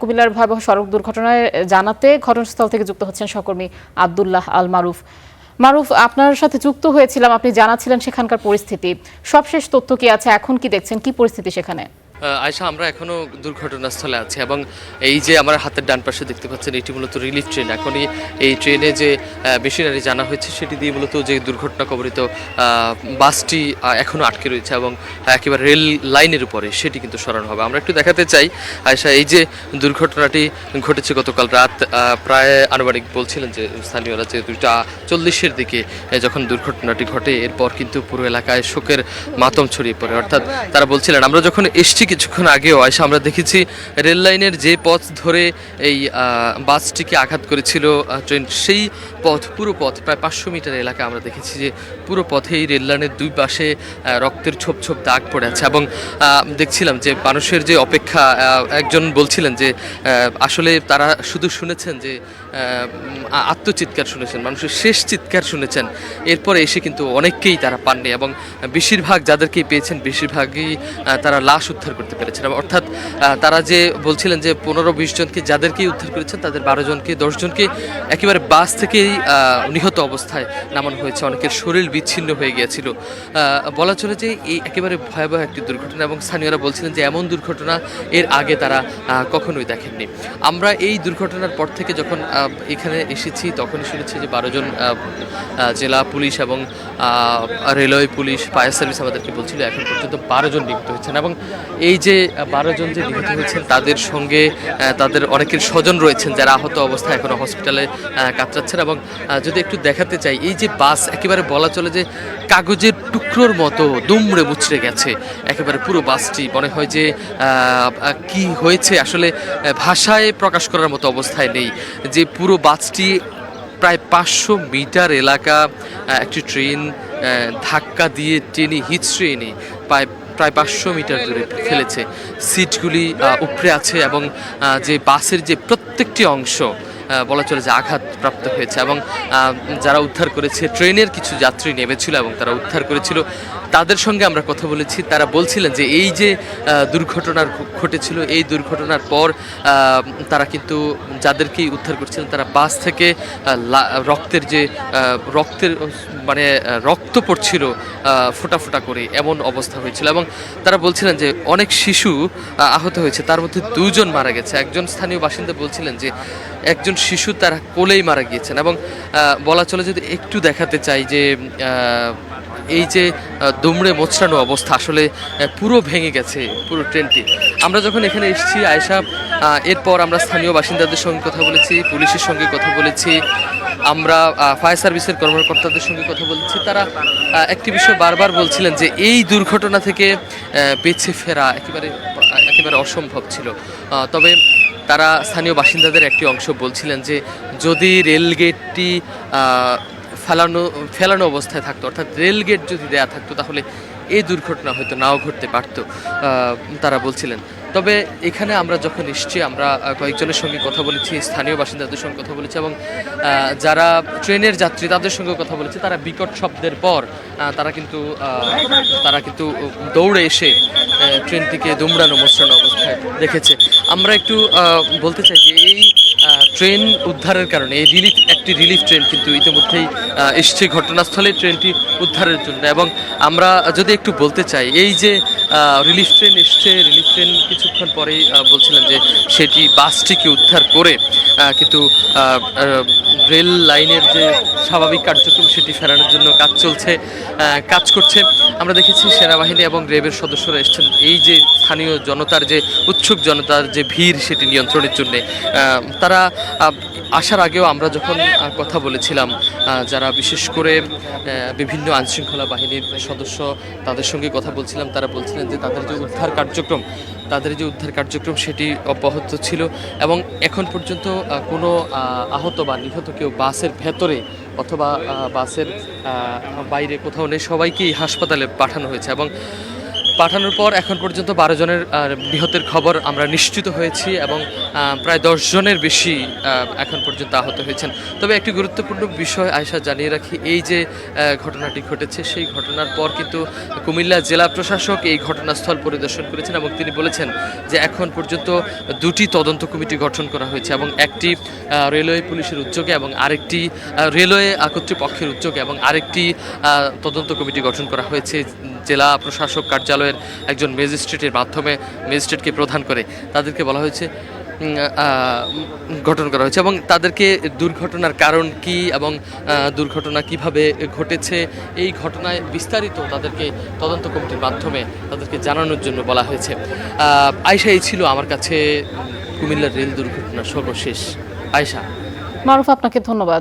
কুমিল্লার ভয়াবহ সড়ক দুর্ঘটনায় জানাতে ঘটনাস্থল থেকে যুক্ত হচ্ছেন সহকর্মী আব্দুল্লাহ আল মারুফ। মারুফ, আপনার সাথে যুক্ত হয়েছিলাম, আপনি জানাচ্ছিলেন সেখানকার পরিস্থিতি। সবশেষ তথ্য কি আছে, এখন কি দেখছেন, কি পরিস্থিতি সেখানে? আয়শা, আমরা এখনো দুর্ঘটনাস্থলে আছি এবং এই যে আমার হাতের ডান পাশে দেখতে পাচ্ছেন এটি মূলত রিলিফ ট্রেন। এখনই এই ট্রেনে যে মেশিনারি জানা হয়েছে সেটি দিয়ে মূলত যে দুর্ঘটনা কবলিত বাসটি এখনো আটকে রয়েছে এবং একেবারে রেল লাইনের উপরে সেটি কিন্তু সরানো হবে। আমরা একটু দেখাতে চাই আয়শা, এই যে দুর্ঘটনাটি ঘটেছে গতকাল রাত প্রায় আনুমানিক বলছিলেন যে স্থানীয়রা যে 2:40-এর দিকে যখন দুর্ঘটনাটি ঘটে, এরপর কিন্তু পুরো এলাকায় শোকের মাতম ছড়িয়ে পড়ে। অর্থাৎ তারা বলছিলেন, আমরা যখন এসছি কিছুক্ষণ আগেও আয়শা আমরা দেখেছি রেল লাইনের যে পথ ধরে এই বাসটিকে আঘাত করেছিল ট্রেন, সেই পথ পুরো পথ প্রায় 500 মিটার এলাকা আমরা দেখেছি যে পুরো পথে এই রেল লাইনের দুই পাশে রক্তের ছোপ ছোপ দাগ পড়ে আছে এবং দেখছিলাম যে মানুষের যে অপেক্ষা, একজন বলছিলেন যে আসলে তারা শুধু শুনেছেন যে আত্মচিৎকার শুনেছেন, মানুষের শেষ চিৎকার শুনেছেন, এরপরে এসে কিন্তু অনেককেই তারা পাননি এবং বেশিরভাগ যাদেরকেই পেয়েছেন বেশিরভাগই তারা লাশ উদ্ধার করতে পেরেছেন। অর্থাৎ তারা যে বলছিলেন যে 15-20 জনকে যাদেরকেই উদ্ধার করেছেন তাদের 12 জনকে 10 জনকে একেবারে বাস থেকেই নিহত অবস্থায় নামানো হয়েছে। অনেকের শরীর বিচ্ছিন্ন হয়ে গিয়েছিল। বলা চলে যে এই একেবারে ভয়াবহ একটি দুর্ঘটনা এবং স্থানীয়রা বলছিলেন যে এমন দুর্ঘটনা এর আগে তারা কখনোই দেখেননি। আমরা এই দুর্ঘটনার পর থেকে যখন এখানে এসেছি তখনই শুনেছি যে 12 জন জেলা পুলিশ এবং রেলওয়ে পুলিশ, ফায়ার সার্ভিস আমাদেরকে বলছিল এখন পর্যন্ত 12 জন নিহত হয়েছেন এবং এই যে 12 জন যে নিহত হয়েছেন তাদের সঙ্গে তাদের অনেকের স্বজন রয়েছেন যারা আহত অবস্থায় এখনো হসপিটালে কাতরাচ্ছেন। এবং যদি একটু দেখাতে চাই, এই যে বাস একেবারে বলা চলে যে কাগজের টুকরোর মতো দুমড়ে মুচড়ে গেছে একেবারে পুরো বাসটি। মনে হয় যে কি হয়েছে আসলে ভাষায় প্রকাশ করার মতো অবস্থায় নেই। যে পুরো বাসটি প্রায় 500 মিটার এলাকা একটি ট্রেন ধাক্কা দিয়ে টেনে হিচড়ে এনে প্রায় 500 মিটার দূরে ফেলেছে। সিটগুলি উপরে আছে এবং যে বাসের যে প্রত্যেকটি অংশ বলা চলে যে আঘাতপ্রাপ্ত হয়েছে এবং যারা উদ্ধার করেছে ট্রেনের কিছু যাত্রী নেমেছিল এবং তারা উদ্ধার করেছিল, তাদের সঙ্গে আমরা কথা বলেছি। তারা বলছিলেন যে এই যে দুর্ঘটনা ঘটেছিল এই দুর্ঘটনার পর তারা কিন্তু যাদেরকেই উদ্ধার করছিলেন তারা বাস থেকে রক্তের মানে রক্ত পড়ছিল ফোঁটা ফোঁটা করে, এমন অবস্থা হয়েছিল এবং তারা বলছিলেন যে অনেক শিশু আহত হয়েছে, তার মধ্যে 2 জন মারা গেছে। একজন স্থানীয় বাসিন্দা বলছিলেন যে একজন শিশু তারা কোলেই মারা গিয়েছেন এবং বলা চলে যদি একটু দেখাতে চাই যে এই যে দুমড়ে মোচড়ানো অবস্থা, আসলে পুরো ভেঙে গেছে পুরো ট্রেনটি। আমরা যখন এখানে এসেছি আয়েশা, এরপর আমরা স্থানীয় বাসিন্দাদের সঙ্গে কথা বলেছি, পুলিশের সঙ্গে কথা বলেছি, আমরা ফায়ার সার্ভিসের কর্মকর্তাদের সঙ্গে কথা বলেছি। তারা একটি বিষয় বারবার বলছিলেন যে এই দুর্ঘটনা থেকে বেঁচে ফেরা একেবারে অসম্ভব ছিল। তবে তারা স্থানীয় বাসিন্দাদের একটি অংশ বলছিলেন যে যদি রেলগেটটি ফেলানো অবস্থায় থাকতো, অর্থাৎ রেলগেট যদি দেয়া থাকতো তাহলে এই দুর্ঘটনা হয়তো নাও ঘটতে পারতো, তারা বলছিলেন। তবে এখানে আমরা যখন এসেছি আমরা কয়েকজনের সঙ্গে কথা বলেছি, স্থানীয় বাসিন্দাদের সঙ্গে কথা বলেছি এবং যারা ট্রেনের যাত্রী তাদের সঙ্গে কথা বলেছি। তারা বিকট শব্দের পর তারা কিন্তু দৌড়ে এসে ট্রেনটিকে দুমড়ানো মোচড়ানো অবস্থায় দেখেছে। আমরা একটু বলতে চাই যে এই ট্রেন উদ্ধারের কারণে এই একটি রিলিফ ট্রেন কিন্তু ইতিমধ্যেই এসছে ঘটনাস্থলে ট্রেনটি উদ্ধারের জন্য। এবং আমরা যদি একটু বলতে চাই, এই যে রিলিফ ট্রেন এসছে, রিলিফ ট্রেন কিছুক্ষণ পরেই বলছিলেন যে সেটি বাসটিকে উদ্ধার করে কিন্তু রেল লাইনের যে স্বাভাবিক কার্যক্রম সেটি ফেরানোর জন্য কাজ করছে। আমরা দেখেছি সেনাবাহিনী এবং র্যাবের সদস্যরা এসেছেন এই যে স্থানীয় জনতার যে উৎসুক জনতার যে ভিড় সেটি নিয়ন্ত্রণের জন্যে। তারা আসার আগেও আমরা যখন কথা বলেছিলাম যারা বিশেষ করে বিভিন্ন আইনশৃঙ্খলা বাহিনীর সদস্য তাদের সঙ্গে কথা বলছিলাম, তারা বলছিলেন যে তাদের যে উদ্ধার কার্যক্রম সেটি অব্যাহত ছিল এবং এখন পর্যন্ত কোনো আহত বা নিহত কেউ বাসের ভেতরে অথবা বাসের বাইরে কোথাও নেই, সবাইকেই হাসপাতালে পাঠানো হয়েছে। এবং পাঠানোর পর এখন পর্যন্ত 12 জনের নিহতের খবর আমরা নিশ্চিত হয়েছি এবং প্রায় 10 জনের বেশি এখন পর্যন্ত আহত হয়েছেন। তবে একটি গুরুত্বপূর্ণ বিষয় আয়েশা জানিয়ে রাখি, এই যে ঘটনাটি ঘটেছে সেই ঘটনার পর কিন্তু কুমিল্লা জেলা প্রশাসক এই ঘটনাস্থল পরিদর্শন করেছেন এবং তিনি বলেছেন যে এখন পর্যন্ত 2টি তদন্ত কমিটি গঠন করা হয়েছে এবং একটি রেলওয়ে পুলিশের উদ্যোগে এবং আরেকটি রেলওয়ে কর্তৃপক্ষের উদ্যোগে এবং আরেকটি তদন্ত কমিটি গঠন করা হয়েছে জেলা প্রশাসক কার্যালয়ের একজন ম্যাজিস্ট্রেটের মাধ্যমে, ম্যাজিস্ট্রেটকে প্রধান করে তাদেরকে বলা হয়েছে গঠন করা হয়েছে এবং তাদেরকে দুর্ঘটনার কারণ কি এবং দুর্ঘটনা কিভাবে ঘটেছে এই ঘটনায় বিস্তারিত তাদেরকে তদন্ত কমিটির মাধ্যমে তাদেরকে জানানোর জন্য বলা হয়েছে। আয়েশা, এই ছিল আমার কাছে কুমিল্লার রেল দুর্ঘটনার সর্বশেষ। আয়েশা। মারুফ, আপনাকে ধন্যবাদ।